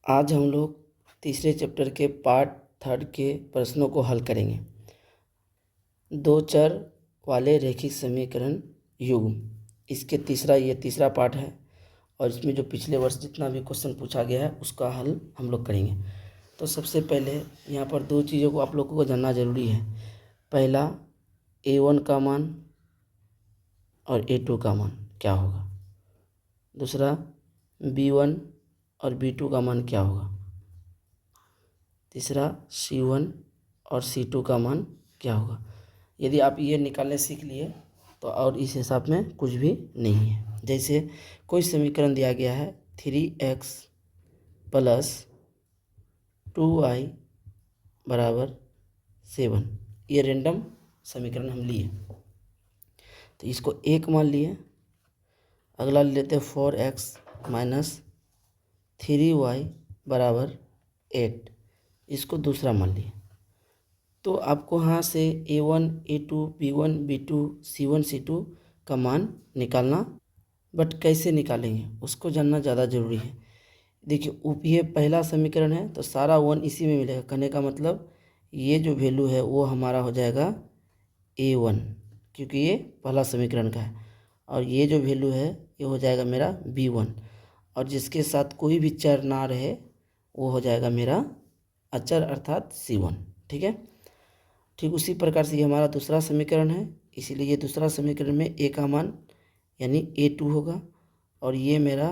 आज हम लोग तीसरे चैप्टर के पार्ट 3 के प्रश्नों को हल करेंगे। दो चर वाले रैखिक समीकरण युग्म, इसके ये तीसरा पार्ट है और इसमें जो पिछले वर्ष जितना भी क्वेश्चन पूछा गया है उसका हल हम लोग करेंगे। तो सबसे पहले यहाँ पर दो चीज़ों को आप लोगों को जानना ज़रूरी है। पहला a1 का मान और a2 का मान क्या होगा। दूसरा b1 और b2 का मान क्या होगा। तीसरा c1 और c2 का मान क्या होगा। यदि आप ये निकालने सीख लिए तो और इस हिसाब में कुछ भी नहीं है। जैसे कोई समीकरण दिया गया है 3x + 2y = 7, ये रेंडम समीकरण हम लिए तो इसको एक मान लिए। अगला लेते हैं 4x - 3y = 8, इसको दूसरा मान लिए। तो आपको यहाँ से a1, a2, b1, b2, c1, c2 का मान निकालना, बट कैसे निकालेंगे उसको जानना ज़्यादा ज़रूरी है। देखिए ये पहला समीकरण है तो सारा 1 इसी में मिलेगा। कहने का मतलब ये जो वैल्यू है वो हमारा हो जाएगा a1, क्योंकि ये पहला समीकरण का है, और ये जो वैल्यू है ये हो जाएगा मेरा b1, और जिसके साथ कोई भी चर ना रहे वो हो जाएगा मेरा अचर अर्थात c1। ठीक है, ठीक उसी प्रकार से ये हमारा दूसरा समीकरण है, इसीलिए ये दूसरा समीकरण में a का मान यानी a2 होगा और ये मेरा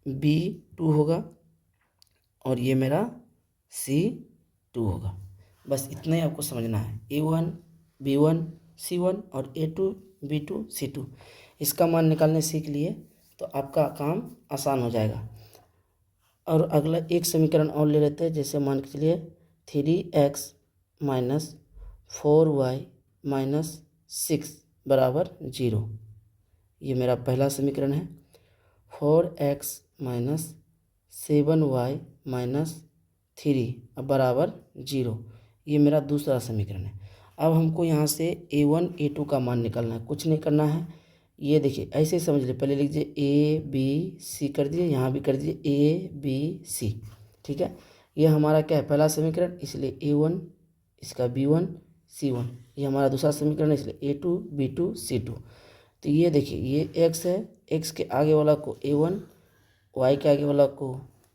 b2 होगा और ये मेरा c2 होगा। बस इतना ही आपको समझना है। a1, b1, c1 और a2, b2, c2 इसका मान निकालने सीख लिए तो आपका काम आसान हो जाएगा। और अगला एक समीकरण और ले लेते हैं। जैसे मान के चलिए 3x - 4y - 6 = 0, ये मेरा पहला समीकरण है। 4x - 7y - 3 = 0, ये मेरा दूसरा समीकरण है। अब हमको यहाँ से a1, a2 का मान निकालना है, कुछ नहीं करना है। ये देखिए ऐसे समझ लीजिए, पहले लिख दीजिए a b c कर दीजिए, यहाँ भी कर दीजिए a b c। ठीक है, ये हमारा क्या है पहला समीकरण, इसलिए a1, इसका b1, c1, ये हमारा दूसरा समीकरण है, इसलिए a2, b2, c2। तो ये देखिए ये x है, x के आगे वाला को a1, y के आगे वाला को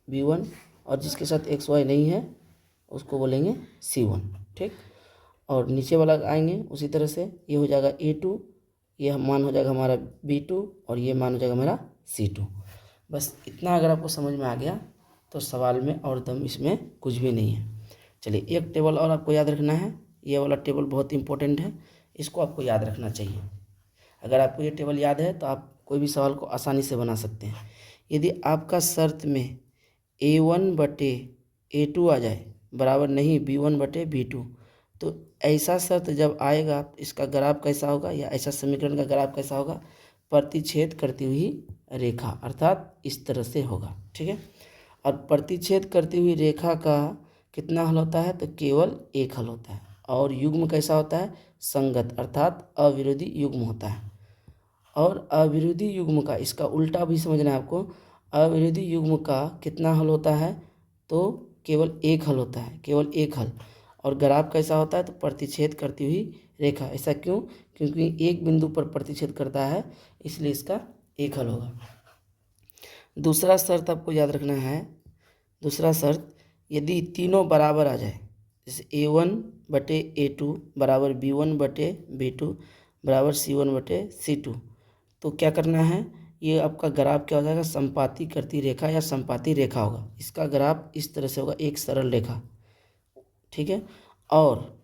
b1, और जिसके साथ x y नहीं है उसको बोलेंगे c1। ठीक, और नीचे वाला आएंगे उसी तरह से, ये हो जाएगा a2, ये मान हो जाएगा हमारा b2 और ये मान हो जाएगा मेरा c2। बस इतना अगर आपको समझ में आ गया तो सवाल में और दम इसमें कुछ भी नहीं है। चलिए एक टेबल और आपको याद रखना है, ये वाला टेबल बहुत इंपॉर्टेंट है, इसको आपको याद रखना चाहिए। अगर आपको ये टेबल याद है तो आप कोई भी सवाल को आसानी से बना सकते हैं। यदि आपका शर्त में a1/a2 आ जाए बराबर नहीं b1/b2, तो ऐसा शर्त जब आएगा इसका ग्राफ कैसा होगा, या ऐसा समीकरण का ग्राफ कैसा होगा, प्रतिच्छेद करती हुई रेखा, अर्थात इस तरह से होगा। ठीक है, और प्रतिच्छेद करती हुई रेखा का कितना हल होता है, तो केवल एक हल होता है। और युग्म कैसा होता है, संगत अर्थात अविरोधी युग्म होता है। और अविरोधी युग्म का इसका उल्टा भी समझना है आपको। अविरोधी युग्म का कितना हल होता है, तो केवल एक हल होता है, केवल एक हल। और ग्राफ कैसा होता है, तो प्रतिच्छेद करती हुई रेखा। ऐसा क्यों, क्योंकि एक बिंदु पर प्रतिच्छेद करता है, इसलिए इसका एक हल होगा। दूसरा शर्त आपको याद रखना है। दूसरा शर्त, यदि तीनों बराबर आ जाए, जैसे a1/a2 = b1/b2 = c1/c2, तो क्या करना है, ये आपका ग्राफ क्या हो जाएगा, संपाती करती रेखा या संपाती रेखा होगा। इसका ग्राफ इस तरह से होगा, एक सरल रेखा। ठीक है, और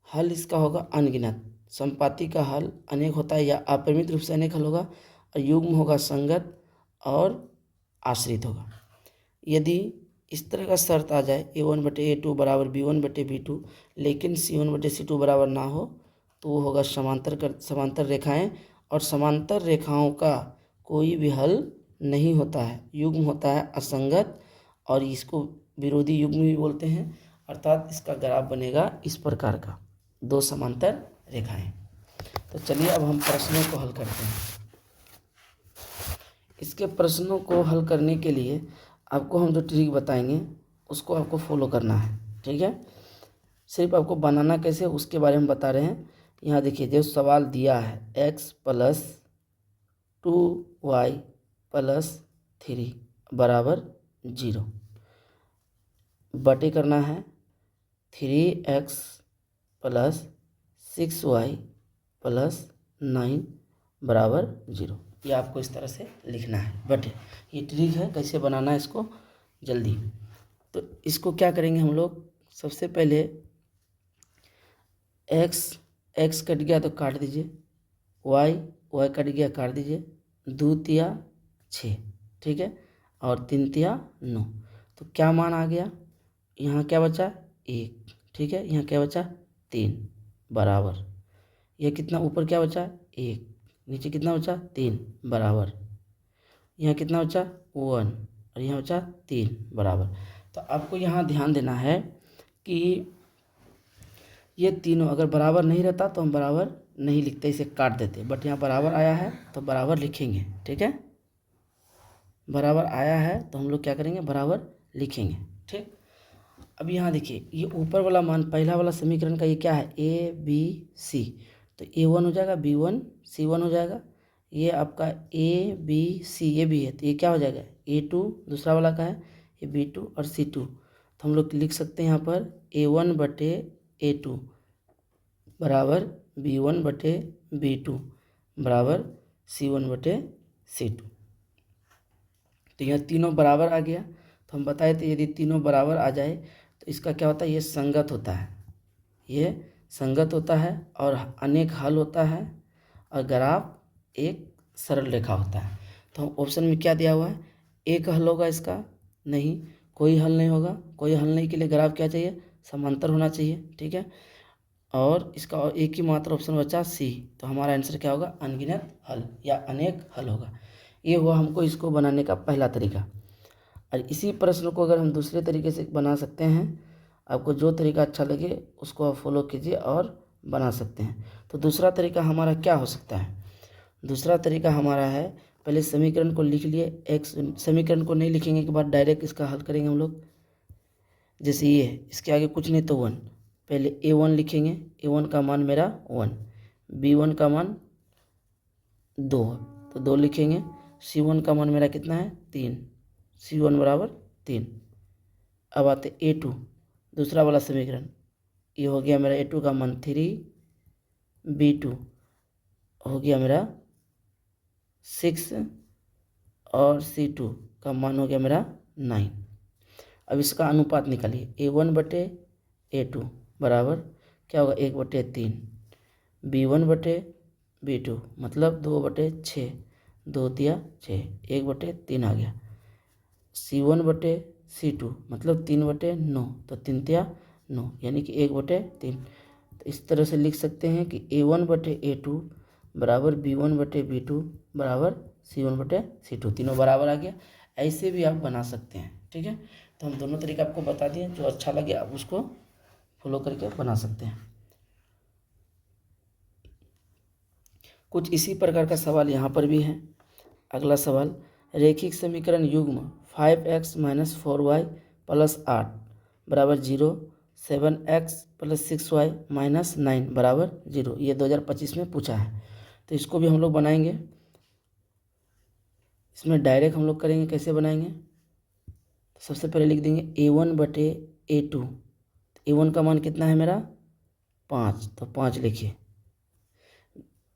हल इसका होगा अनगिनत। संपाती का हल अनेक होता है या अपरिमित रूप से अनेक हल होगा, और युग्म होगा संगत और आश्रित होगा। यदि इस तरह का शर्त आ जाए a1/a2 = b1/b2 लेकिन c1/c2 बराबर ना हो, तो वो होगा समांतर रेखाएं, और समांतर रेखाओं का कोई भी हल नहीं होता है, युग्म होता है असंगत, और इसको विरोधी युग्म भी बोलते हैं। अर्थात इसका ग्राफ बनेगा इस प्रकार का, दो समांतर रेखाएं। तो चलिए अब हम प्रश्नों को हल करते हैं। इसके प्रश्नों को हल करने के लिए आपको हम जो ट्रिक बताएंगे उसको आपको फॉलो करना है, ठीक है। सिर्फ आपको बनाना कैसे उसके बारे में बता रहे हैं। यहाँ देखिए जो सवाल दिया है x + 2y + 3 बराबर 0, बटे करना है 3x + 6y + 9 बराबर 0। ये आपको इस तरह से लिखना है बटे। ये ट्रिक है कैसे बनाना है इसको जल्दी। तो इसको क्या करेंगे हम लोग, सबसे पहले x कट गया तो काट दीजिए, y कट गया काट दीजिए, 2 तिया 6, ठीक है, और 3 तिया 9। तो क्या मान आ गया, यहाँ क्या बचा 1, ठीक है, यहाँ क्या बचा 3 बराबर, यह कितना ऊपर क्या बचा 1, नीचे कितना बचा 3 बराबर, यहाँ कितना बचा 1 और यहाँ बचा 3 बराबर। तो आपको यहाँ ध्यान देना है कि ये तीनों अगर बराबर नहीं रहता तो हम बराबर नहीं लिखते, इसे काट देते, बट यहाँ बराबर आया है तो बराबर लिखेंगे, ठीक है। बराबर आया है तो हम लोग क्या करेंगे, बराबर लिखेंगे, ठीक। अब यहाँ देखिए ये ऊपर वाला मान पहला वाला समीकरण का ये क्या है ABC, तो A1 हो जाएगा, B1 C1 हो जाएगा, ये आपका ABC ये भी है तो ये क्या हो जाएगा A2, दूसरा वाला का है ये B2 और C2। तो हम लोग लिख सकते हैं यहाँ पर A1 बटे A2 बराबर B1 बटे B2 बराबर C1 बटे C2। तो यह तीनों बराबर आ गया। तो हम बताए थे यदि तीनों बराबर आ जाए तो इसका क्या होता है, ये संगत होता है, ये संगत होता है और अनेक हल होता है और ग्राफ एक सरल रेखा होता है। तो ऑप्शन में क्या दिया हुआ है, एक हल होगा इसका, नहीं कोई हल नहीं होगा, कोई हल नहीं के लिए ग्राफ क्या चाहिए, समांतर होना चाहिए, ठीक है। और इसका एक ही मात्र ऑप्शन बचा सी, तो हमारा आंसर क्या होगा, अनगिनत हल या अनेक हल होगा। ये हुआ हमको इसको बनाने का पहला तरीका। और इसी प्रश्न को अगर हम दूसरे तरीके से बना सकते हैं, आपको जो तरीका अच्छा लगे उसको आप फॉलो कीजिए और बना सकते हैं। तो दूसरा तरीका हमारा क्या हो सकता है, दूसरा तरीका हमारा है पहले समीकरण को लिख लिए, एक्स समीकरण को नहीं लिखेंगे के बाद डायरेक्ट इसका हल करेंगे हम लोग। जैसे ये है, इसके आगे कुछ नहीं तो 1, पहले A1 लिखेंगे, A1 का मान मेरा 1, B1 का मान 2 तो 2 लिखेंगे, C1 का मान मेरा कितना है 3, C1 बराबर 3। अब आते A2 दूसरा वाला समीकरण, ये हो गया मेरा A2 का मान 3, B2 हो गया मेरा 6 और C2 का मान हो गया मेरा 9। अब इसका अनुपात निकालिए, A1 बटे A2 बराबर क्या होगा 1/3, B1 बटे B2 मतलब 2/6, 2 तिया 6, 1/3 आ गया, C1 बटे C2 मतलब 3/9, तो 3 तिया 9 यानी कि 1/3। तो इस तरह से लिख सकते हैं कि A1 बटे A2 बराबर B1 बटे B2 बराबर C1 बटे C2, तीनों बराबर आ गया। ऐसे भी आप बना सकते हैं, ठीक है। तो हम दोनों तरीका आपको बता दिए, जो अच्छा लगे आप उसको फॉलो करके बना सकते हैं। कुछ इसी प्रकार का सवाल यहाँ पर भी है। अगला सवाल, रैखिक समीकरण युग्म 5x - 4y + 8 बराबर 0, 7x + 6y - 9 बराबर 0, ये 2025 में पूछा है। तो इसको भी हम लोग बनाएंगे, इसमें डायरेक्ट हम लोग करेंगे। कैसे बनाएंगे, तो सबसे पहले लिख देंगे A1 बटे A2, A1 का मान कितना है मेरा 5, तो 5 लिखिए,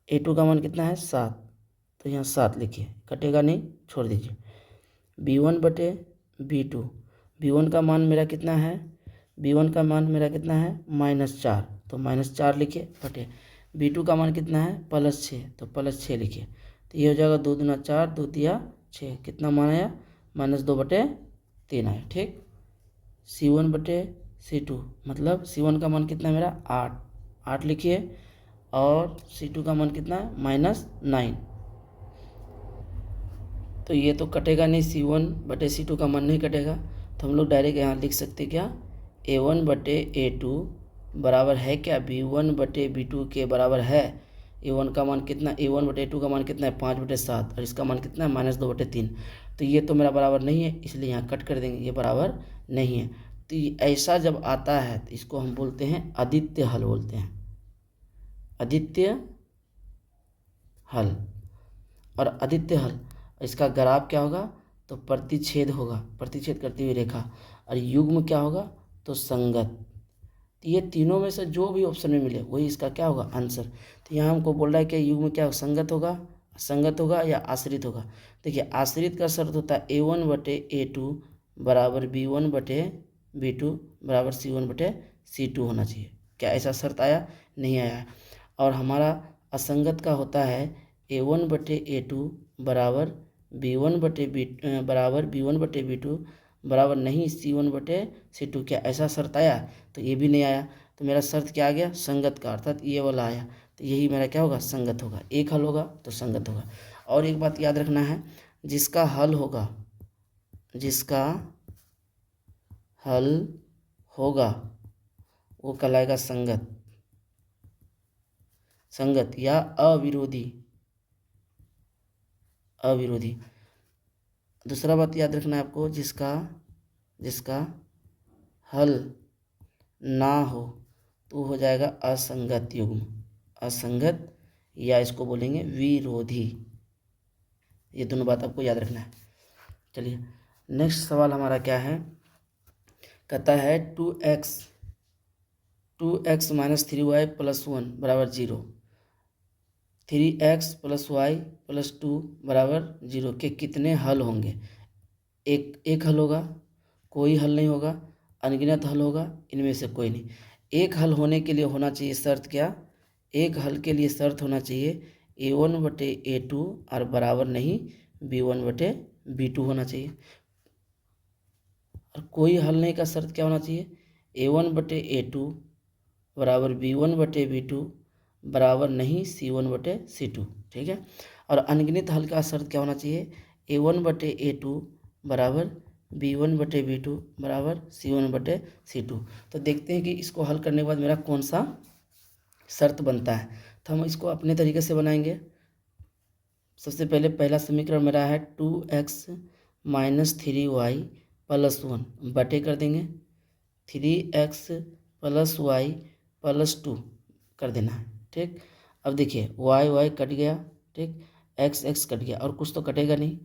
A2 का मान कितना है 7, तो यहाँ 7 लिखिए, कटेगा नहीं छोड़ दीजिए। B1 बटे B2, B1 का मान मेरा कितना है, B1 का मान मेरा कितना है -4, तो -4 लिखिए, बटे B2 का मान कितना है +6, तो +6 लिखिए। तो ये हो जाएगा 2 दूना 4, 2 तिया 6, कितना मान आया -2/3 आया, ठीक। C1 बटे C2 मतलब C1 का मान कितना है मेरा 8 लिखिए, और C2 का मान कितना है -9, तो ये तो कटेगा नहीं, C1 बटे C2 का मान नहीं कटेगा। तो हम लोग डायरेक्ट यहाँ लिख सकते क्या, A1 बटे A2 बराबर है क्या B1 बटे B2 के बराबर है। A1 का मान कितना, A1 बटे A2 का मान कितना है 5/7 और इसका मान कितना है -2/3। तो ये तो मेरा बराबर नहीं है, इसलिए यहाँ कट कर देंगे, ये बराबर नहीं है। तो ऐसा जब आता है तो इसको हम बोलते हैं अद्वितीय हल बोलते हैं, अद्वितीय हल। और अद्वितीय हल इसका ग्राफ क्या होगा, तो प्रतिच्छेद होगा, प्रतिच्छेद करती हुई रेखा। और युग्म क्या होगा, तो संगत। तो ये तीनों में से जो भी ऑप्शन में मिले वही इसका क्या होगा, आंसर। तो यहाँ हमको बोल रहा है कि युग्म क्या होगा, संगत होगा, संगत होगा या आश्रित होगा। देखिए आश्रित का शर्त होता है A1/A2 बराबर B1/B2 बराबर C1/C2 होना चाहिए। क्या ऐसा शर्त आया, नहीं आया है। और हमारा असंगत का होता है A1/A2 बराबर B1/B2 बराबर नहीं C1/C2। क्या ऐसा शर्त आया, तो ये भी नहीं आया। तो मेरा शर्त क्या आ गया, संगत का, अर्थात ये वाला आया। तो यही मेरा क्या होगा, संगत होगा। एक हल होगा तो संगत होगा। और एक बात याद रखना है, जिसका हल होगा, जिसका हल होगा वो कहलाएगा संगत, संगत या अविरोधी, अविरोधी। दूसरा बात याद रखना है आपको, जिसका हल ना हो तो हो जाएगा असंगत युग्म, असंगत, या इसको बोलेंगे विरोधी। ये दोनों बात आपको याद रखना है। चलिए नेक्स्ट सवाल हमारा क्या है, कहता है 2x - 3y + 1 बराबर 0, 3x + y + 2 बराबर 0 के कितने हल होंगे। एक हल होगा, कोई हल नहीं होगा, अनगिनत हल होगा, इनमें से कोई नहीं। एक हल होने के लिए होना चाहिए शर्त क्या, एक हल के लिए शर्त होना चाहिए A1/A2 और बराबर नहीं B1/B2 होना चाहिए। और कोई हल नहीं का शर्त क्या होना चाहिए, A1/A2 बराबर B1/B2 बराबर नहीं C1/C2। ठीक है। और अनगिनत हल का शर्त क्या होना चाहिए, A1/A2 बराबर B1/B2 बराबर C1/C2। तो देखते हैं कि इसको हल करने के बाद मेरा कौन सा शर्त बनता है। तो हम इसको अपने तरीके से बनाएंगे। सबसे पहले पहला समीकरण मेरा है 2x - 3y + 1 बटे कर देंगे 3x + y + 2 कर देना है। ठीक। अब देखिए y कट गया, ठीक, x कट गया, और कुछ तो कटेगा नहीं।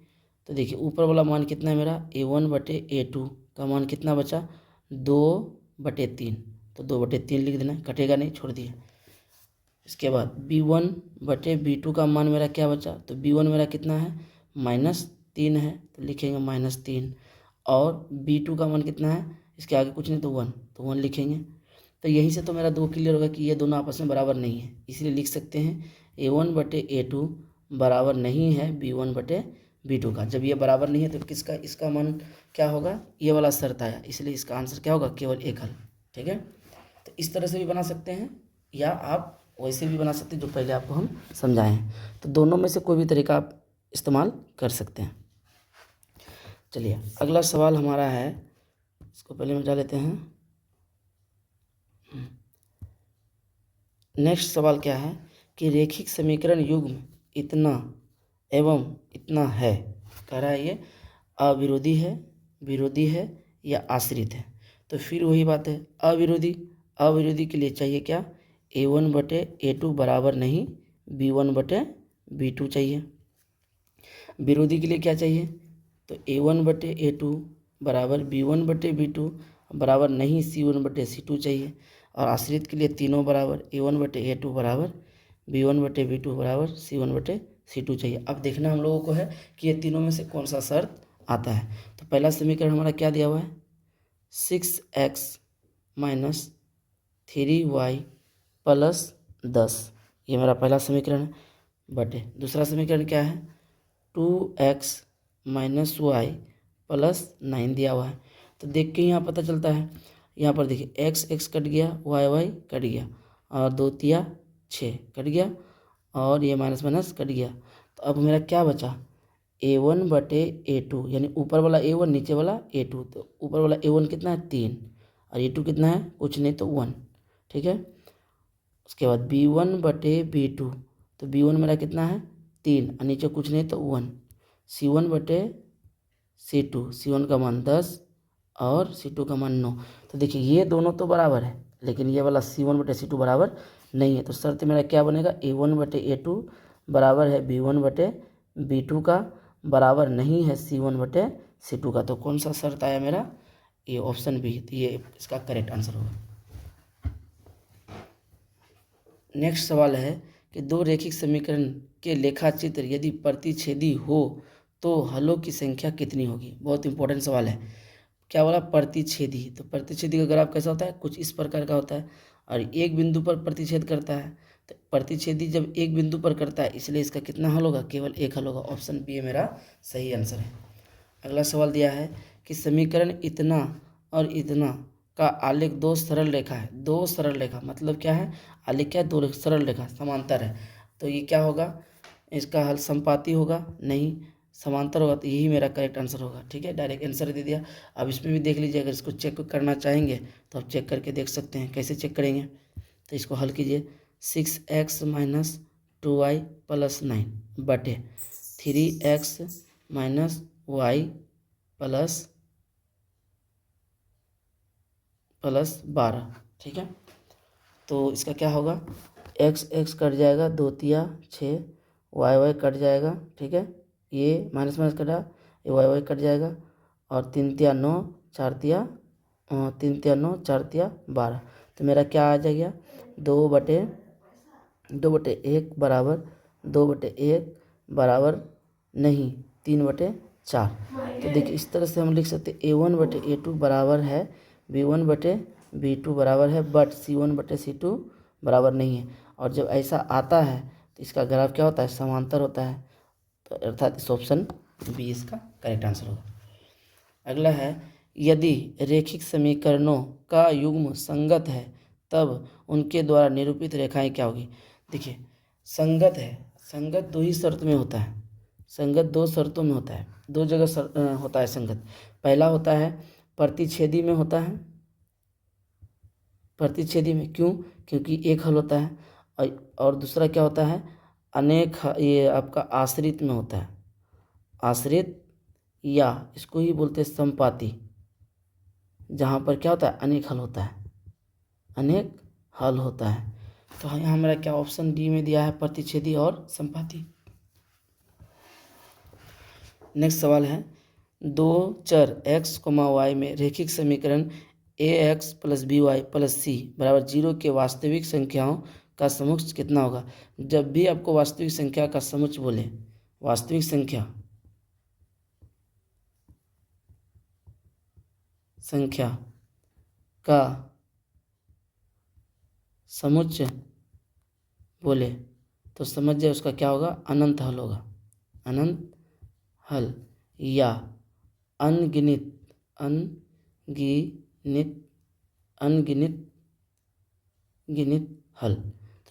तो देखिए ऊपर वाला मान कितना है मेरा, A1/A2 का मान कितना बचा, 2/3। तो 2/3 लिख देना, कटेगा नहीं, छोड़ दिए। इसके बाद B1/B2 का मान मेरा क्या बचा, तो B1 मेरा कितना है, -3 है, तो लिखेंगे -3। और B2 का मान कितना है, इसके आगे कुछ नहीं तो 1, तो 1 लिखेंगे। तो यहीं से तो मेरा दो क्लियर होगा कि ये दोनों आपस में बराबर नहीं है, इसलिए लिख सकते हैं A1/A2 बराबर नहीं है B1/B2 का। जब ये बराबर नहीं है तो किसका, इसका मान क्या होगा, ये वाला शर्त आया, इसलिए इसका आंसर क्या होगा, केवल एक हल। ठीक है। तो इस तरह से भी बना सकते हैं या आप वैसे भी बना सकते हैं जो पहले आपको हम समझाए हैं। तो दोनों में से कोई भी तरीका आप इस्तेमाल कर सकते हैं। चलिए अगला सवाल हमारा है, इसको पहले मिटा लेते हैं। नेक्स्ट सवाल क्या है कि रेखिक समीकरण युग्म इतना एवं इतना है, कह रहा है ये अविरोधी है, विरोधी है या आश्रित है। तो फिर वही बात है, अविरोधी, अविरोधी के लिए चाहिए क्या, A1/A2 बराबर नहीं B1/B2 चाहिए। विरोधी के लिए क्या चाहिए, तो A1/A2 बराबर B1/B2 बराबर नहीं C1/C2 चाहिए। और आश्रित के लिए तीनों बराबर A1/A2 बराबर B1/B2 बराबर C1/C2 चाहिए। अब देखना हम लोगों को है कि ये तीनों में से कौन सा शर्त आता है। तो पहला समीकरण हमारा क्या दिया हुआ है, 6x - 3y + 10, ये मेरा पहला समीकरण है, बटे दूसरा समीकरण क्या है, 2x - y + 9 दिया हुआ है। तो देख के यहाँ पता चलता है, यहाँ पर देखिए x कट गया, y कट गया, और 2 तिया 6 कट गया, और ये माइनस माइनस कट गया। तो अब मेरा क्या बचा, A1/A2, यानी ऊपर वाला A1 नीचे वाला A2। तो ऊपर वाला A1 कितना है, 3, और A2 कितना है, कुछ नहीं तो 1। ठीक है। उसके बाद B1/B2, तो B1 मेरा कितना है, 3, और नीचे कुछ नहीं तो 1। C1/C2 C1 का मान 10 और C2 का मान 9। तो देखिए ये दोनों तो बराबर है, लेकिन ये वाला C1/C2 बराबर नहीं है। तो शर्त मेरा क्या बनेगा, A1/A2 बराबर है B1/B2 का, बराबर नहीं है C1/C2 का। तो कौन सा शर्त आया मेरा, ये ऑप्शन बी। तो ये इसका करेक्ट आंसर होगा। नेक्स्ट सवाल है कि दो रेखिक समीकरण के लेखाचित्र यदि प्रतिच्छेदी हो तो हलों की संख्या कितनी होगी। बहुत इंपॉर्टेंट सवाल है। क्या बोला, प्रतिच्छेदी। तो प्रतिच्छेदी का ग्राफ कैसा होता है, कुछ इस प्रकार का होता है और एक बिंदु पर प्रतिच्छेद करता है। तो प्रतिच्छेदी जब एक बिंदु पर करता है, इसलिए इसका कितना हल होगा, केवल एक हल होगा। ऑप्शन बी मेरा सही आंसर है। अगला सवाल दिया है कि समीकरण इतना और इतना का आलेख दो सरल रेखा है। दो सरल रेखा मतलब क्या है, आलेख क्या है, दो सरल रेखा समांतर है। तो ये क्या होगा, इसका हल समपाती होगा, नहीं समांतर होगा। तो यही मेरा करेक्ट आंसर होगा। ठीक है, डायरेक्ट आंसर दे दिया। अब इसमें भी देख लीजिए, अगर इसको चेक करना चाहेंगे तो आप चेक करके देख सकते हैं। कैसे चेक करेंगे, तो इसको हल कीजिए। 6x - 2y + 9 बटे 3x - y + 12। ठीक है, तो इसका क्या होगा, x कट जाएगा, 2 तिया 6, y कट जाएगा। ठीक है, ये माइनस माइनस कटा, ये y कट जाएगा और 3 तिया 9, 4 तिया 12। तो मेरा क्या आ जाएगा, 2/1 बराबर 2/1 बराबर नहीं 3/4। तो देखिए इस तरह से हम लिख सकते हैं A1/A2 बराबर है B1/B2 बराबर है, बट C1/C2 बराबर नहीं है। और जब ऐसा आता है तो इसका ग्राफ क्या होता है, समांतर होता है। तो अर्थात इस ऑप्शन बी इसका करेक्ट आंसर होगा। अगला है, यदि रेखिक समीकरणों का युग्म संगत है तब उनके द्वारा निरूपित रेखाएं क्या होगी। देखिए संगत है, संगत दो ही शर्त में होता है, संगत दो शर्तों में होता है, दो जगह होता है संगत। पहला होता है प्रतिच्छेदी में होता है, प्रतिच्छेदी में क्यों, क्योंकि एक हल होता है। और दूसरा क्या होता है, अनेक, ये आपका आश्रित में होता है, आश्रित, या इसको ही बोलते हैं संपाती, जहाँ पर क्या होता है, अनेक हल होता है, अनेक हल होता है। तो यहाँ मेरा क्या ऑप्शन डी में दिया है, प्रतिच्छेदी और संपाती। नेक्स्ट सवाल है, दो चर x, y में रेखिक समीकरण ax + by + c बराबर 0 के वास्तविक संख्याओं का समुच्चय कितना होगा। जब भी आपको वास्तविक संख्या का समुच्चय बोले, वास्तविक संख्या का समुच्चय बोले तो समझ जाए उसका क्या होगा, अनंत हल होगा, अनंत हल या अनगिनत हल।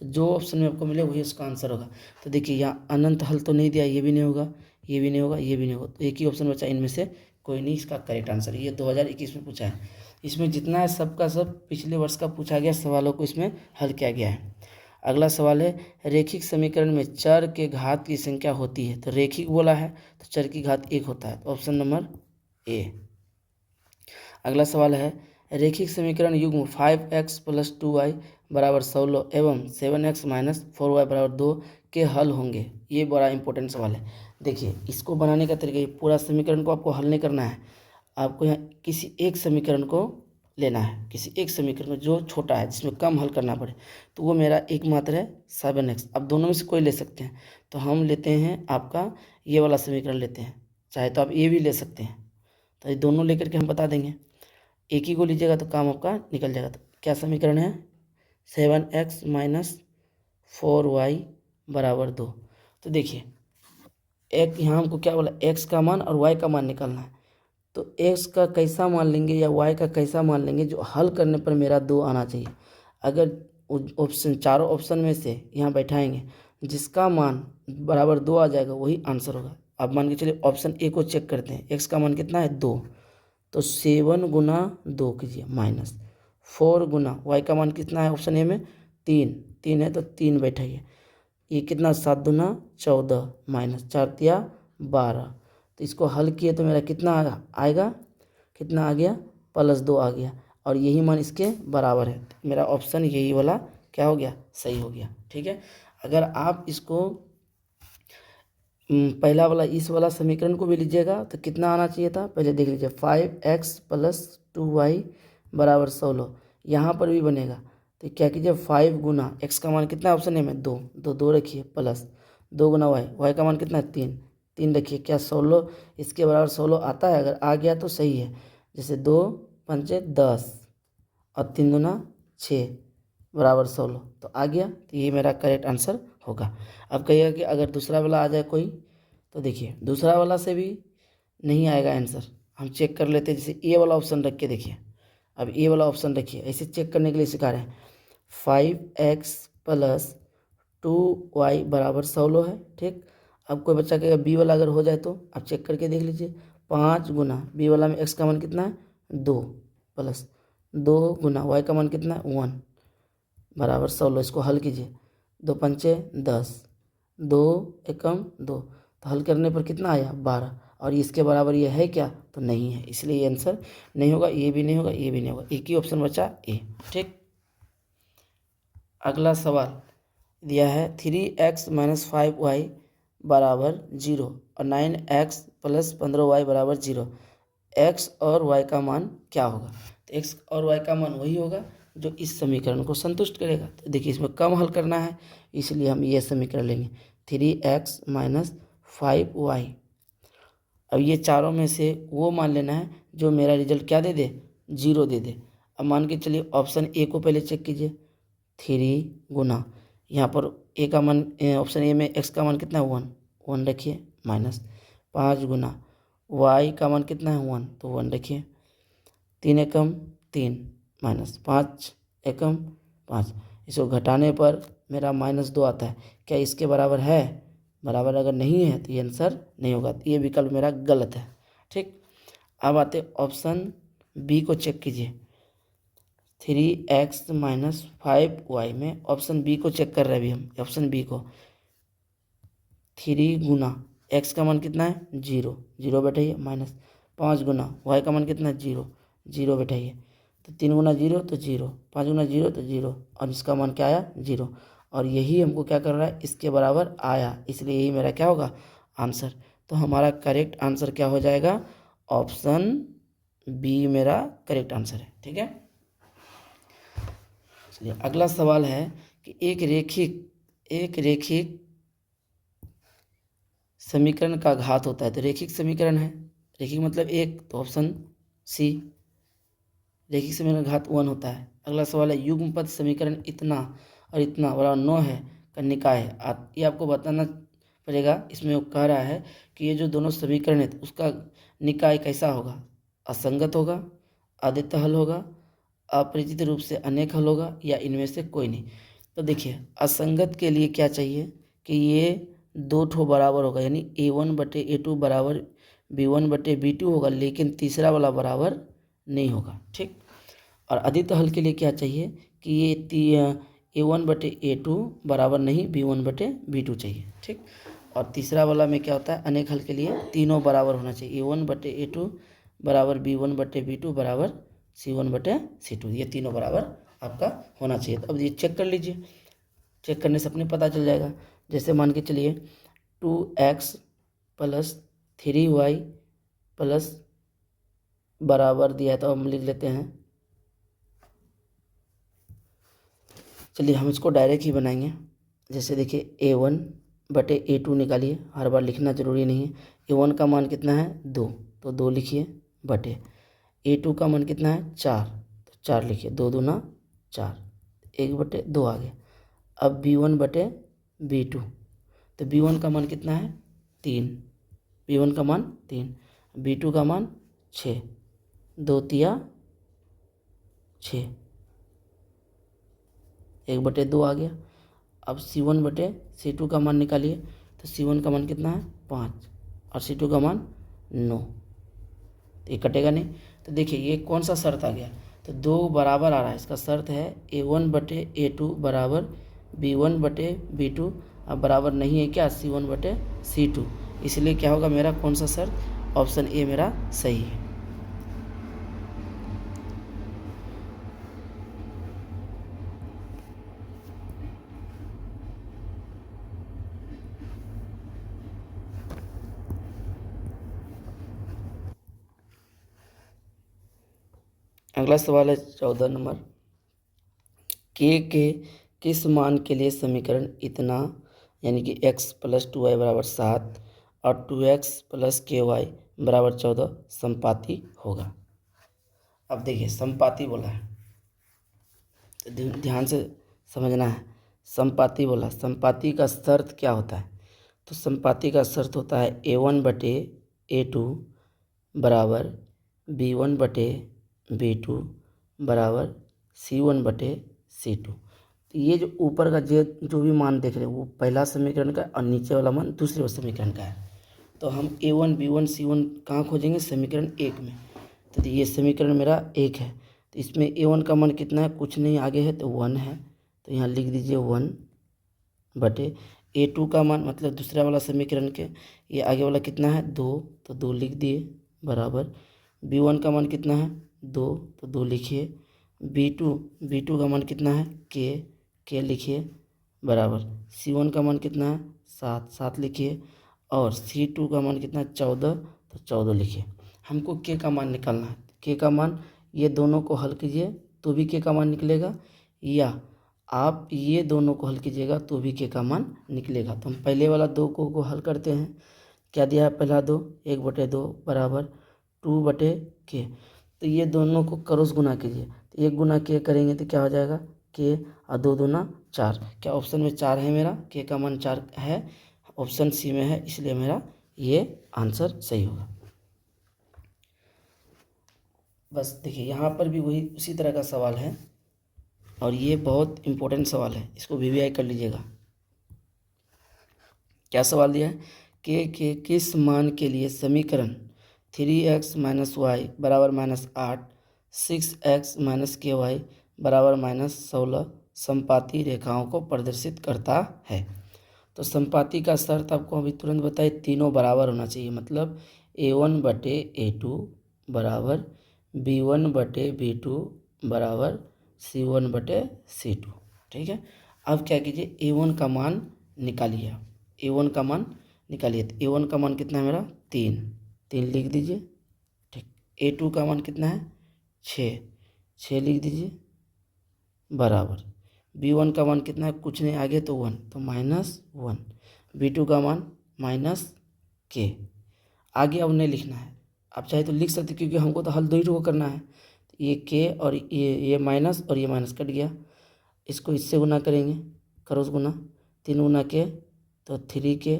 तो जो ऑप्शन में आपको मिले वही उसका आंसर होगा। तो देखिए यहाँ अनंत हल तो नहीं दिया, ये भी नहीं होगा, ये भी नहीं होगा, ये भी नहीं होगा। तो एक ही ऑप्शन बचा, इनमें से कोई नहीं इसका करेक्ट आंसर। ये 2021 में पूछा है। इसमें जितना है सबका सब पिछले वर्ष का पूछा गया सवालों को इसमें हल किया गया है। अगला सवाल है, रेखिक समीकरण में चर के घात की संख्या होती है। तो रेखिक बोला है तो चर की घात 1 होता है। तो ऑप्शन नंबर ए। अगला सवाल है, रेखिक समीकरण युग्म 5x + 2y बराबर 16 एवं 7x - 4y बराबर 2 के हल होंगे। ये बड़ा इंपॉर्टेंट सवाल है। देखिए इसको बनाने का तरीका, ये पूरा समीकरण को आपको हल नहीं करना है, आपको यहाँ किसी एक समीकरण को लेना है, किसी एक समीकरण में जो छोटा है, जिसमें कम हल करना पड़े। तो वो मेरा एकमात्र है 7x। अब दोनों में से कोई ले सकते हैं, तो हम लेते हैं आपका ये वाला समीकरण लेते हैं, चाहे तो आप ये भी ले सकते हैं। तो ये दोनों लेकर के हम बता देंगे, एक ही को लीजिएगा तो काम आपका निकल जाएगा। तो क्या समीकरण है, 7x - 4y बराबर 2। तो देखिए एक यहाँ हमको क्या बोला, x का मान और y का मान निकालना है। तो x का कैसा मान लेंगे या y का कैसा मान लेंगे, जो हल करने पर मेरा 2 आना चाहिए। अगर ऑप्शन, चारों ऑप्शन में से यहाँ बैठाएंगे, जिसका मान बराबर 2 आ जाएगा वही आंसर होगा। अब मान के चलिए ऑप्शन ए को चेक करते हैं, x का मान कितना है 2, तो 7 × 2 कीजिए माइनस 4 × y का मान कितना है ऑप्शन ए में 3 है, तो 3 बैठाइए। ये कितना 7 × 14 माइनस 4 × 12, तो इसको हल किए तो मेरा कितना आएगा, कितना आ गया, +2 आ गया, और यही मान इसके बराबर है। तो मेरा ऑप्शन यही वाला क्या हो गया, सही हो गया। ठीक है, अगर आप इसको पहला वाला इस वाला समीकरण को भी लीजिएगा तो कितना आना चाहिए था, पहले देख लीजिए 5x + 2y = 16। यहाँ पर भी बनेगा तो क्या कीजिए 5 गुना x का मान कितना है ऑप्शन ए में 2, 2 रखिए, प्लस 2 गुना y का मान कितना है 3, 3 रखिए, क्या 16 इसके बराबर 16 आता है, अगर आ गया तो सही है। जैसे 2 पंचे 10 और 3 दूना 6 = 16, तो आ गया, तो ये मेरा करेक्ट आंसर होगा। अब कहिएगा कि अगर दूसरा वाला आ जाए कोई, तो देखिए दूसरा वाला से भी नहीं आएगा आंसर, हम चेक कर लेते हैं। जैसे ए वाला ऑप्शन रख के देखिए, अब ए वाला ऑप्शन रखिए, ऐसे चेक करने के लिए सिखा रहे हैं। 5x + 2y = 16 है, ठीक। अब कोई बच्चा कहेगा बी वाला अगर हो जाए तो आप चेक करके देख लीजिए, 5 गुना बी वाला में x का मान कितना है 2, प्लस 2 गुना y का मान कितना है 1 = 16। इसको हल कीजिए, 2 पंचे 10, 2 एकम 2, तो हल करने पर कितना आया 12, और इसके बराबर ये है क्या, तो नहीं है, इसलिए ये आंसर नहीं होगा, ये भी नहीं होगा, ये भी नहीं होगा, एक ही ऑप्शन बचा ए। ठीक, अगला सवाल दिया है 3x - 5y = 0 और 9x + 15y = 0, x और y का मान क्या होगा। तो x और y का मान वही होगा जो इस समीकरण को संतुष्ट करेगा। तो देखिए इसमें कम हल करना है, इसलिए हम ये समीकरण लेंगे 3x - 5y। अब ये चारों में से वो मान लेना है जो मेरा रिजल्ट क्या दे दे, 0 दे दे। अब मान के चलिए ऑप्शन ए को पहले चेक कीजिए, 3 गुना यहाँ पर ए का मान, ऑप्शन ए में x का मान कितना है 1, 1 रखिए, माइनस 5 गुना y का मान कितना है 1, तो 1 रखिए, 3 एकम 3 माइनस 5 एकम 5, इसको घटाने पर मेरा -2 आता है। क्या इसके बराबर है, बराबर अगर नहीं है तो ये आंसर नहीं होगा, तो ये विकल्प मेरा गलत है। ठीक, अब आते ऑप्शन बी को चेक कीजिए, 3x - 5y में ऑप्शन बी को चेक कर रहे हैं अभी हम, ऑप्शन बी को 3 गुना x का मान कितना है 0, 0 बैठाइए, माइनस 5 गुना y का मान कितना है 0, 0 बैठाइए, तो 3 गुना 0 तो 0, 5 गुना 0 तो 0, और इसका मान क्या आया 0, और यही हमको क्या कर रहा है, इसके बराबर आया, इसलिए यही मेरा क्या होगा आंसर। तो हमारा करेक्ट आंसर क्या हो जाएगा, ऑप्शन बी मेरा करेक्ट आंसर है। ठीक है, चलिए अगला सवाल है कि एक रेखिक समीकरण का घात होता है। तो रेखिक समीकरण है, रेखिक मतलब एक, तो ऑप्शन सी, रेखिक समीकरण का घात 1 होता है। अगला सवाल है युग्मपद समीकरण इतना और इतना = 9 है का निकाय है। ये आपको बताना पड़ेगा, इसमें वो कह रहा है कि ये जो दोनों समीकरण है उसका निकाय कैसा होगा, असंगत होगा, आदित्य हल होगा, अपरिचित रूप से अनेक हल होगा, या इनमें से कोई नहीं। तो देखिए असंगत के लिए क्या चाहिए कि ये 2 ठो बराबर होगा, यानी a1/a2 = b1/b2 होगा, लेकिन तीसरा वाला बराबर नहीं होगा। ठीक, और आदित्य हल के लिए क्या चाहिए कि ये a1/a2 बराबर नहीं b1/b2 चाहिए। ठीक, और तीसरा वाला में क्या होता है, अनेक हल के लिए तीनों बराबर होना चाहिए, a1/a2 = b1/b2 = c1/c2, ये तीनों बराबर आपका होना चाहिए। तो अब ये चेक कर लीजिए, चेक करने से अपने पता चल जाएगा। जैसे मान के चलिए 2x + 3y प्लस बराबर दिया है, तो हम लिख लेते हैं, चलिए हम इसको डायरेक्ट ही बनाएंगे। जैसे देखिए a1/a2 निकालिए, हर बार लिखना जरूरी नहीं है। a1 का मान कितना है 2, तो 2 लिखिए, बटे a2 का मान कितना है 4, तो 4 लिखिए, 2 दूना 4, 1/2 आ गया। अब b1/b2, तो b1 का मान कितना है 3, b1 का मान 3, b2 का मान 6, 2 तिया 6, 1/2 आ गया। अब c1/c2 का मान निकालिए, तो c1 का मान कितना है 5 और c2 का मान 9, तो ये कटेगा नहीं। तो देखिए ये कौन सा शर्त आ गया, तो 2 बराबर आ रहा है, इसका शर्त है a1/a2 = b1/b2, अब बराबर नहीं है क्या c1/c2, इसलिए क्या होगा मेरा कौन सा शर्त, ऑप्शन ए मेरा सही है। अगला सवाल है 14 नंबर, के किस मान के लिए समीकरण इतना यानी कि x + 2y = 7 और 2x + ky = 14 संपाती होगा। अब देखिए संपाती बोला है तो ध्यान से समझना है। संपाती बोला, संपाती का शर्त क्या होता है, तो संपाती का शर्त होता है a1/a2 बराबर b1/b2 बराबर c1/c2। तो ये जो ऊपर का जो भी मान देख रहे हैं वो पहला समीकरण का और नीचे वाला मान दूसरे समीकरण का है। तो हम a1 b1 c1 कहाँ खोजेंगे, समीकरण 1 में। तो ये समीकरण मेरा 1 है, तो इसमें a1 का मान कितना है, कुछ नहीं आगे है तो 1 है, तो यहाँ लिख दीजिए 1/a2 का मान मतलब दूसरा वाला समीकरण के ये आगे वाला कितना है 2, तो 2 लिख दिए बराबर b1 का मान कितना है 2, तो 2 लिखिए। b2 का मान कितना है k लिखिए बराबर c1 का मान कितना है 7 लिखिए और c2 का मान कितना है 14, तो 14 लिखिए। हमको k का मान निकालना है। k का मान ये दोनों को हल कीजिए तो भी k का मान निकलेगा, या आप ये दोनों को हल कीजिएगा तो भी k का मान निकलेगा। तो हम पहले वाला 2 को हल करते हैं। क्या दिया है पहला 2, 1/2 बराबर 2/k। तो ये दोनों को क्रॉस गुना कीजिए, तो 1 गुना k करेंगे तो क्या हो जाएगा k और 2 दूना 4। क्या ऑप्शन में 4 है मेरा, k का मान 4 है, ऑप्शन सी में है, इसलिए मेरा ये आंसर सही होगा। बस देखिए यहाँ पर भी वही उसी तरह का सवाल है और ये बहुत इम्पोर्टेंट सवाल है, इसको VVI कर लीजिएगा। क्या सवाल दिया है, के किस मान के लिए समीकरण 3x - y = -8 6x - ky = -16 संपाती रेखाओं को प्रदर्शित करता है। तो संपाती का शर्त आपको अभी तुरंत बताए, तीनों बराबर होना चाहिए, मतलब a1/a2 बराबर b1/b2 बराबर c1/c2। ठीक है, अब क्या कीजिए a1 का मान निकालिए, a1 का मान निकालिए। तो a1 का मान कितना है मेरा 3 लिख दीजिए। ठीक, a2 का मान कितना है 6 लिख दीजिए बराबर b1 का मान कितना है, कुछ नहीं आगे तो 1, तो -1। b2 का मान -k। आगे अब नहीं लिखना है, आप चाहे तो लिख सकते क्योंकि हमको तो हल 2 ही को करना है। तो ये k और ये माइनस और ये माइनस कट गया, इसको इससे गुना करेंगे क्रॉस गुना, 3 गुना k तो 3k,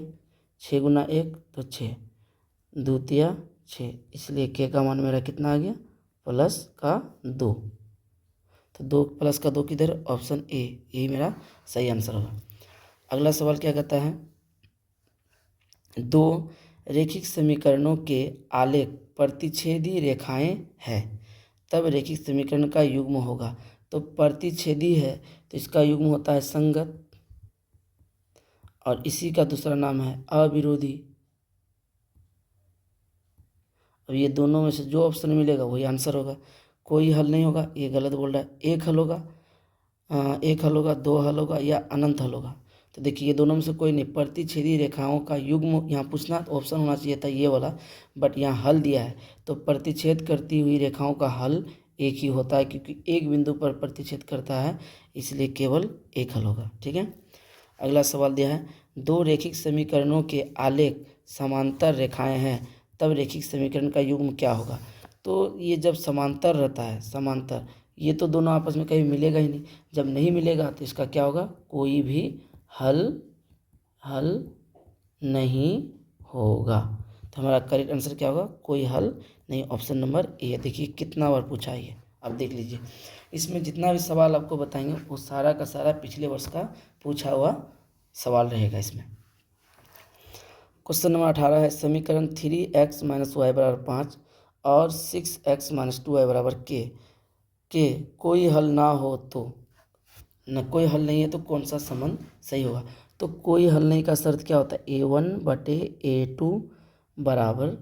6 गुना 1 तो 6 दूतिया 6, इसलिए k का मान मेरा कितना आ गया +2। तो 2 + 2 किधर, ऑप्शन ए, यही मेरा सही आंसर होगा। अगला सवाल क्या कहता है, 2 रेखिक समीकरणों के आलेख प्रतिच्छेदी रेखाएं हैं तब रेखिक समीकरण का युग्म होगा। तो प्रतिच्छेदी है तो इसका युग्म होता है संगत, और इसी का दूसरा नाम है अविरोधी। अब ये दोनों में से जो ऑप्शन मिलेगा वही आंसर होगा। कोई हल नहीं होगा, ये गलत बोल रहा है, एक हल होगा, 2 हल होगा या अनंत हल होगा। तो देखिए ये दोनों में से कोई नहीं, प्रतिच्छेदी रेखाओं का युग्म यहाँ पूछना तो ऑप्शन होना चाहिए था ये वाला, बट यहाँ हल दिया है तो प्रतिच्छेद करती हुई रेखाओं का हल एक ही होता है, क्योंकि एक बिंदु पर प्रतिच्छेद करता है, इसलिए केवल एक हल होगा। ठीक है, अगला सवाल दिया है, 2 रेखिक समीकरणों के आलेख समांतर रेखाएं हैं तब रेखिक समीकरण का युग्म क्या होगा। तो ये जब समांतर रहता है, समांतर, ये तो दोनों आपस में कहीं मिलेगा ही नहीं, जब नहीं मिलेगा तो इसका क्या होगा, कोई भी हल नहीं होगा। तो हमारा करेक्ट आंसर क्या होगा, कोई हल नहीं, ऑप्शन नंबर ए। देखिए कितना बार पूछा है ये, अब देख लीजिए इसमें जितना भी सवाल आपको बताएंगे वो सारा का सारा पिछले वर्ष का पूछा हुआ सवाल रहेगा इसमें। क्वेश्चन नंबर 18 है, समीकरण 3x - y = 5 और 6x - 2y = k कोई हल ना हो तो, न कोई हल नहीं है तो कौन सा संबंध सही होगा। तो कोई हल नहीं का शर्त क्या होता है, A1/A2 बराबर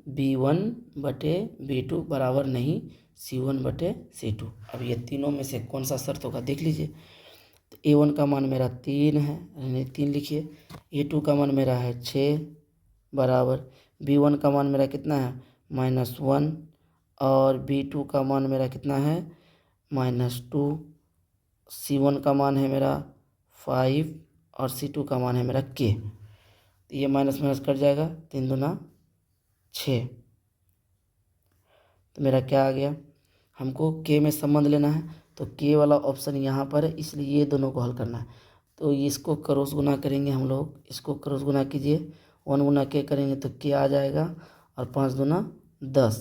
B1/B2 बराबर नहीं C1/C2। अब ये तीनों में से कौन सा शर्त होगा देख लीजिए। तो A1 का मान मेरा 3 है, यानी 3 लिखिए। A2 का मान मेरा है 6 बराबर B1 का मान मेरा कितना है -1 और B2 का मान मेरा कितना है -2। C1 का मान है मेरा 5 और C2 का मान है मेरा K। तो ये माइनस माइनस कट जाएगा, 3 दूना 6। तो मेरा क्या आ गया, हमको K में संबंध लेना है तो K वाला ऑप्शन यहाँ पर है, इसलिए ये दोनों को हल करना है। तो इसको क्रॉस गुना करेंगे हम लोग, इसको क्रॉस गुना कीजिए, 1 गुना K करेंगे तो K आ जाएगा और 5 दूना 10।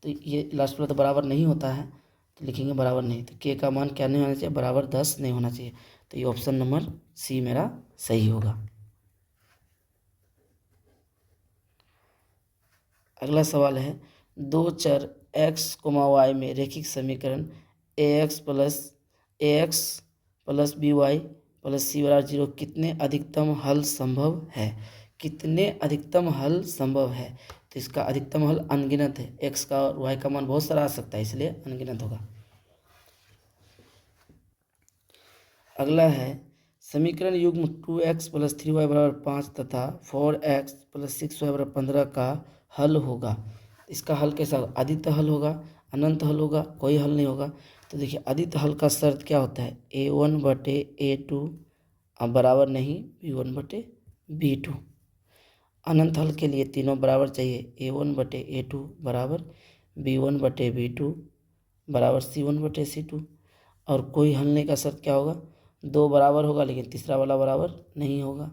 तो ये लास्ट वाला तो बराबर नहीं होता है, तो लिखेंगे बराबर नहीं। तो K का मान क्या नहीं होना चाहिए, बराबर 10 नहीं होना चाहिए। तो ये ऑप्शन नंबर सी मेरा सही होगा। अगला सवाल है, दो चर x, y में रैखिक समीकरण ax plus by plus c बराबर 0 कितने अधिकतम हल संभव है। कितने अधिकतम हल संभव है, तो इसका अधिकतम हल अनगिनत है। x का और y का मान बहुत सारा आ सकता है, इसलिए अनगिनत होगा। अगला है, समीकरण युग्म 2x प्लस 3y बराबर 5 तथा 4x प्लस 6y बराबर 15 का हल होगा। इसका हल कैसा होगा, आदित्य हल होगा, अनंत हल होगा, कोई हल नहीं होगा। तो देखिए आदित्य हल का शर्त क्या होता है, A1/A2 बराबर नहीं B1/B2। अनंत हल के लिए तीनों बराबर चाहिए, A1/A2 बराबर B1/B2 बराबर C1/C2। और कोई हल नहीं का शर्त क्या होगा, दो बराबर होगा लेकिन तीसरा वाला बराबर नहीं होगा,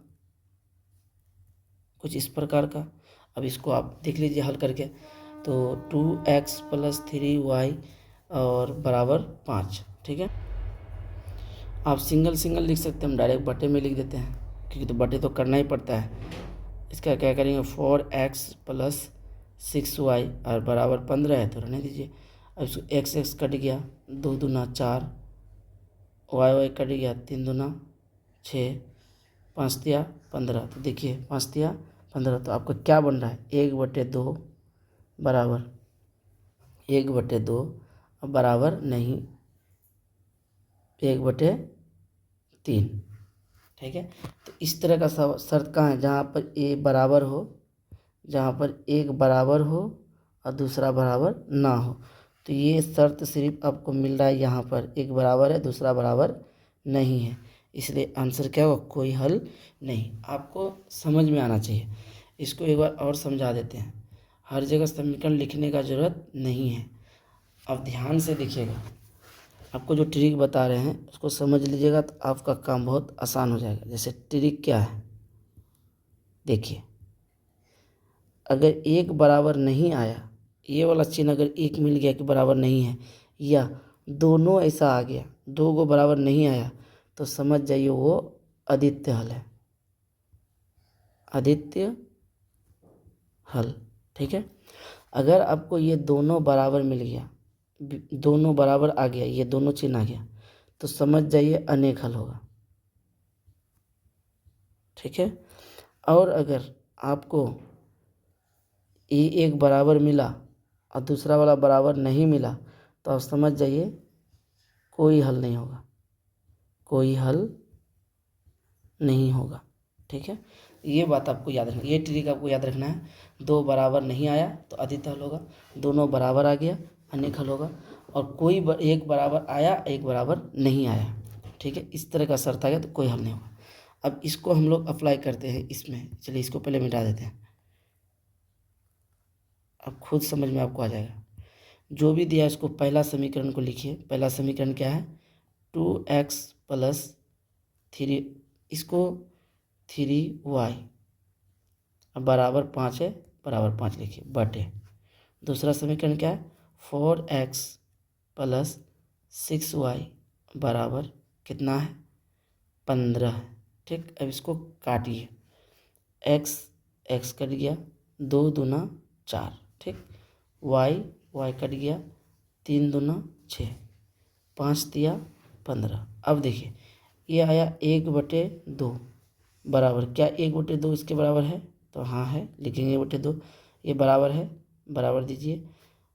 कुछ इस प्रकार का। अब इसको आप देख लीजिए हल करके। तो 2x प्लस 3y और बराबर 5, ठीक है। आप सिंगल सिंगल लिख सकते हैं, हम डायरेक्ट बटे में लिख देते हैं, क्योंकि तो बटे तो करना ही पड़ता है। इसका क्या करेंगे, 4x प्लस 6y और बराबर 15 है, तो रहने दीजिए। अब इसको x कट गया, 2 दूना 4, y कट गया, 3 दूना 6, 5 तिया 15। तो देखिए 5 तिया 15, तो आपका क्या बन रहा है, 1/2 बराबर 1/2 बराबर नहीं 1/3, ठीक है। तो इस तरह का शर्त कहाँ है, जहाँ पर ए बराबर हो, जहाँ पर एक बराबर हो और दूसरा बराबर ना हो। तो ये शर्त सिर्फ आपको मिल रहा है यहाँ पर, एक बराबर है दूसरा बराबर नहीं है, इसलिए आंसर क्या होगा, कोई हल नहीं। आपको समझ में आना चाहिए। इसको एक बार और समझा देते हैं, हर जगह समीकरण लिखने का ज़रूरत नहीं है। अब ध्यान से देखिएगा, आपको जो ट्रिक बता रहे हैं उसको समझ लीजिएगा तो आपका काम बहुत आसान हो जाएगा। जैसे ट्रिक क्या है, देखिए अगर एक बराबर नहीं आया, ये वाला चिन्ह अगर एक मिल गया कि बराबर नहीं है, या दोनों ऐसा आ गया, दो को बराबर नहीं आया, तो समझ जाइए वो आदित्य हल है, आदित्य हल, ठीक है। अगर आपको ये दोनों बराबर मिल गया, दोनों बराबर आ गया, ये दोनों चिन्ह आ गया, तो समझ जाइए अनेक हल होगा, ठीक है। और अगर आपको ये एक बराबर मिला और दूसरा वाला बराबर नहीं मिला, तो आप समझ जाइए कोई हल नहीं होगा, कोई हल नहीं होगा, ठीक है। ये बात आपको याद रखना, ये ट्रिक आपको याद रखना है। दो बराबर नहीं आया तो आदित्य हल होगा, दोनों बराबर आ गया अनेक हल होगा, और कोई एक बराबर आया एक बराबर नहीं आया, ठीक है। इस तरह का शर्त आ गया तो कोई हल नहीं होगा। अब इसको हम लोग अप्लाई करते हैं इसमें, चलिए इसको पहले मिटा देते हैं, अब खुद समझ में आपको आ जाएगा। जो भी दिया इसको पहला समीकरण को लिखिए। पहला समीकरण क्या है, 2x प्लस 3, इसको 3y बराबर 5 है, बराबर 5 लिखिए बटे। दूसरा समीकरण क्या है, 4x प्लस 6y बराबर कितना है, 15 है, ठीक। अब इसको काटिए, x कट गया, 2 दूना 4, ठीक। y कट गया, 3 दूना 6, 5 तिया 15। अब देखिए ये आया 1/2, बराबर क्या 1/2 इसके बराबर है? तो हाँ है, लिखेंगे 1/2। ये बराबर है, बराबर दीजिए।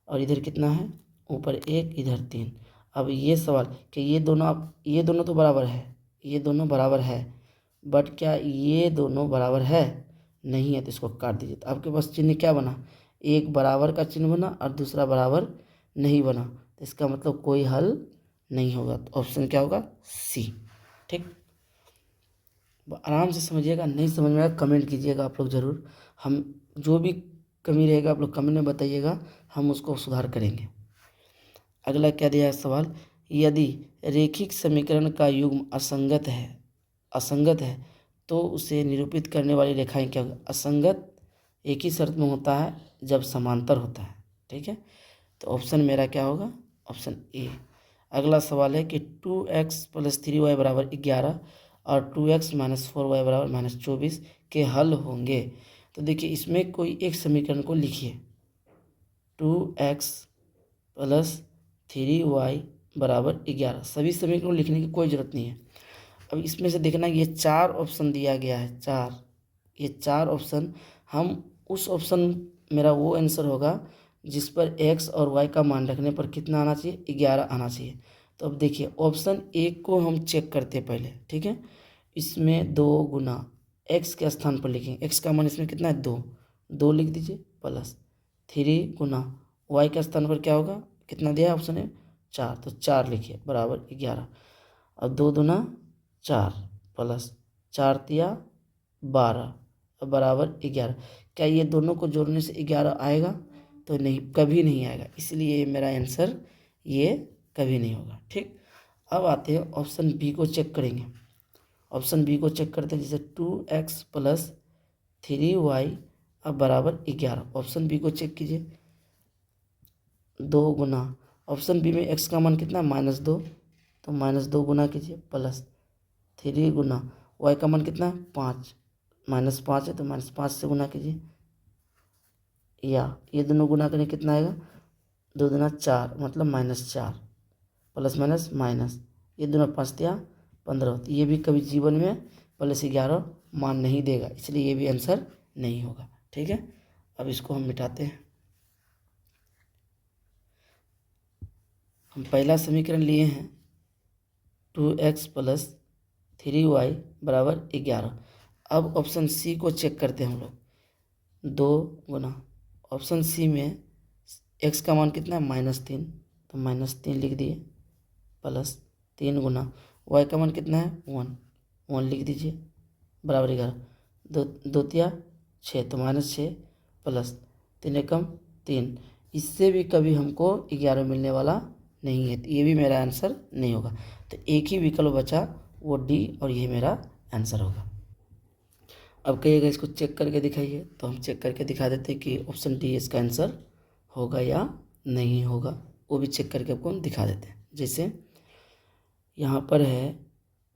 और इधर कितना है? ऊपर 1 इधर 3। अब ये सवाल कि ये दोनों तो बराबर है, ये दोनों बराबर है, बट क्या ये दोनों बराबर है? नहीं है, तो इसको काट दीजिए। तो आपके पास चिन्ह क्या बना? एक बराबर का चिन्ह बना और दूसरा बराबर नहीं बना, तो इसका मतलब कोई हल नहीं होगा। तो ऑप्शन क्या होगा? सी। ठीक, आराम से समझिएगा। नहीं समझ में आएगा कमेंट कीजिएगा आप लोग ज़रूर। हम जो भी कमी रहेगा आप लोग कमेंट में बताइएगा, हम उसको सुधार करेंगे। अगला क्या दिया है सवाल? यदि रेखिक समीकरण का युग्म असंगत है तो उसे निरूपित करने वाली रेखाएं क्या होगी? असंगत एक ही शर्त में होता है, जब समांतर होता है। ठीक है, तो ऑप्शन मेरा क्या होगा? Option A. अगला सवाल है कि 2x + 3y = 11 और 2x - 4y = -24 के हल होंगे। तो देखिए, इसमें कोई एक समीकरण को लिखिए। 2x + 3y = 11। सभी समीकरण लिखने की कोई ज़रूरत नहीं है। अब इसमें से देखना, ये 4 ऑप्शन दिया गया है, 4। ये 4 ऑप्शन, हम उस ऑप्शन, मेरा वो आंसर होगा जिस पर x और y का मान रखने पर कितना आना चाहिए? 11 आना चाहिए। तो अब देखिए, ऑप्शन 1 को हम चेक करते हैं पहले। ठीक है, इसमें 2 गुना x के स्थान पर लिखेंगे। x का मान इसमें कितना है? 2 लिख दीजिए, प्लस 3 गुना y के स्थान पर क्या होगा? कितना दिया है ऑप्शन है? 4, तो 4 लिखिए, बराबर 11। अब 2 दूना 4 प्लस 4 तिया 12 बराबर 11। क्या ये दोनों को जोड़ने से 11 आएगा? तो नहीं, कभी नहीं आएगा, इसलिए मेरा आंसर ये कभी नहीं होगा। ठीक, अब आते हैं ऑप्शन बी को चेक करेंगे। ऑप्शन बी को चेक करते हैं, जैसे 2x + 3y = 11। ऑप्शन बी को चेक कीजिए। 2 गुना, ऑप्शन बी में x का मान कितना? -2, तो -2 गुना कीजिए, प्लस 3 गुना y का मान कितना है? 5, -5 है तो -5 से गुना कीजिए, या ये दोनों गुना करने कितना आएगा? 2 दूना 4, मतलब -4, प्लस माइनस माइनस, ये दोनों 5 तिया 15। तो ये भी कभी जीवन में +11 मान नहीं देगा, इसलिए ये भी आंसर नहीं होगा। ठीक है, अब इसको हम मिटाते हैं। हम पहला समीकरण लिए हैं 2x + 3y = 11। अब ऑप्शन सी को चेक करते हैं हम लोग। 2 गुना, ऑप्शन सी में x का मान कितना है? -3, तो -3 लिख दिए, प्लस 3 गुना y का मान कितना है? 1 लिख दीजिए, बराबर 11। 2 तिया 6, तो -6, प्लस 3 एकम 3। इससे भी कभी हमको 11 मिलने वाला नहीं है, तो ये भी मेरा आंसर नहीं होगा। तो एक ही विकल्प बचा, वो डी, और ये मेरा आंसर होगा। अब कहिएगा इसको चेक करके दिखाइए, तो हम चेक करके दिखा देते हैं कि ऑप्शन डी इसका आंसर होगा या नहीं होगा, वो भी चेक करके आपको दिखा देते हैं। जैसे यहाँ पर है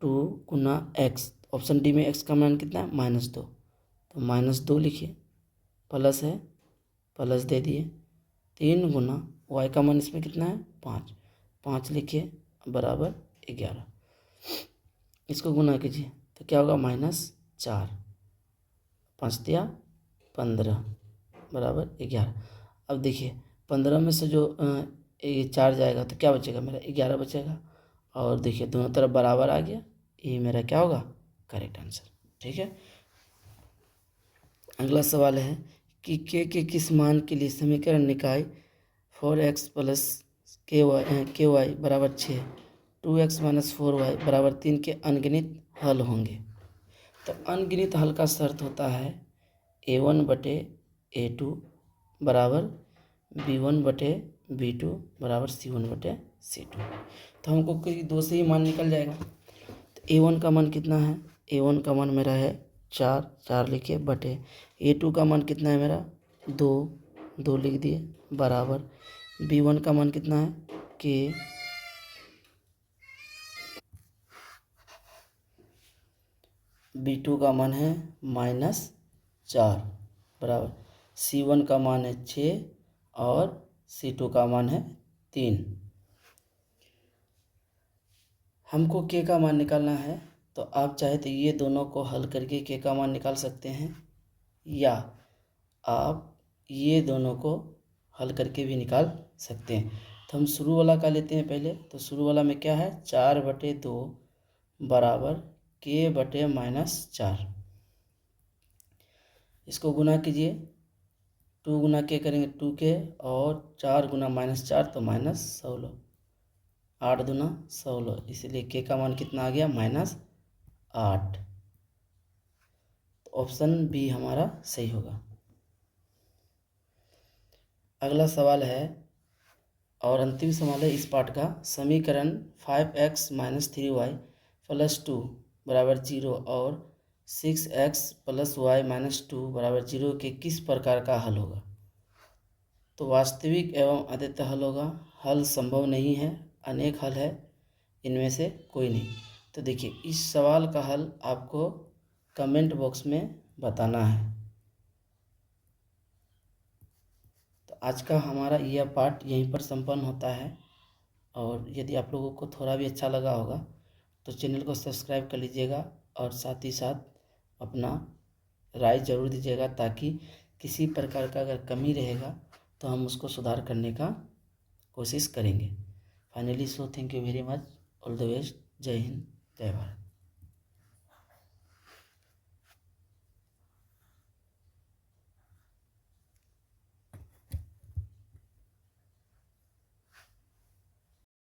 2 गुना x, ऑप्शन डी में x का मान कितना है? -2, तो -2 लिखिए, प्लस है, प्लस दे दिए। 3 गुना y का मान इसमें कितना है? 5 लिखिए, बराबर 11। इसको गुना कीजिए तो क्या होगा? -4, 5 तिया 15 बराबर 11। अब देखिए, 15 में से जो ये 4 जाएगा तो क्या बचेगा? मेरा 11 बचेगा। और देखिए, दोनों तरफ बराबर आ गया, ये मेरा क्या होगा? Correct answer. ठीक है, अगला सवाल है कि के किस मान के लिए समीकरण निकाय 4x + ky = 6, 2x - 4y = 3 के अनगिनत हल होंगे। तो अनगिनत हल का शर्त होता है a1/a2 बराबर b1/b2 बराबर c1/c2। तो हमको कोई 2 से ही मान निकल जाएगा। तो a1 का मान कितना है? a1 का मान मेरा है 4 लिखिए, बटे a2 का मान कितना है मेरा? 2 लिख दिए, बराबर b1 का मान कितना है? कि b2 का मान है -4, बराबर c1 का मान है 6 और c2 का मान है 3। हमको k का मान निकालना है, तो आप चाहे तो ये दोनों को हल करके के का मान निकाल सकते हैं, या आप ये दोनों को हल करके भी निकाल सकते हैं। तो हम शुरू वाला का लेते हैं पहले। तो शुरू वाला में क्या है, 4/2 बराबर k/-4। इसको गुना कीजिए, 2 गुना के करेंगे 2k, और 4 गुना -4 तो -16, 8 दूना 16, इसलिए के का मान कितना आ गया, -8। तो ऑप्शन बी हमारा सही होगा। अगला सवाल है और अंतिम सवाल है इस पाठ का। समीकरण 5x - 3y + 2 = 0 और 6x + y - 2 = 0 के किस प्रकार का हल होगा। तो वास्तविक एवं अद्वितीय हल होगा। हल संभव नहीं है, अनेक हल है, इनमें से कोई नहीं। तो देखिए, इस सवाल का हल आपको कमेंट बॉक्स में बताना है। तो आज का हमारा यह पाठ यहीं पर संपन्न होता है। और यदि आप लोगों को थोड़ा भी अच्छा लगा होगा तो चैनल को सब्सक्राइब कर लीजिएगा, और साथ ही साथ अपना राय ज़रूर दीजिएगा, ताकि किसी प्रकार का अगर कमी रहेगा तो हम उसको सुधार करने का कोशिश करेंगे। Finally thank you very much, all the best, जय हिंद, जय भारत।